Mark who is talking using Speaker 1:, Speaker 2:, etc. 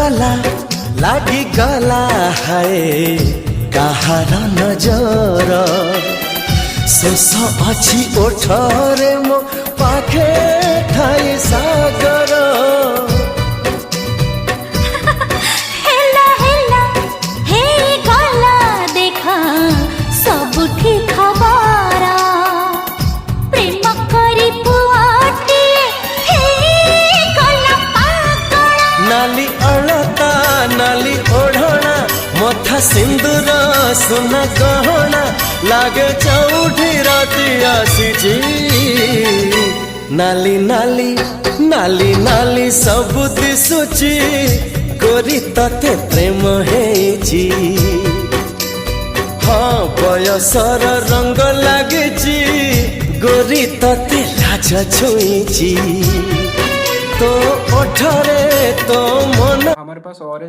Speaker 1: ताला लागी गला है कहार नजर शेष अच्छी ओठरे मो पाखे ठाई सागर
Speaker 2: हेला हेला हे गला देखा सबुठी खबर प्रेम करी पुआटी हे गला पागल
Speaker 1: नाली अलता नाली ओढ़ना मथा सिंदूर सुना गहना लागे चौठी राती आसी नाली नाली नाली नाली सब दिशुची गोरी तते प्रेम हेची हाँ बयसर रंग लागिची गोरी तते लाज छुईची तो ओठरे तो मन
Speaker 3: हमारे पास ऑरेंज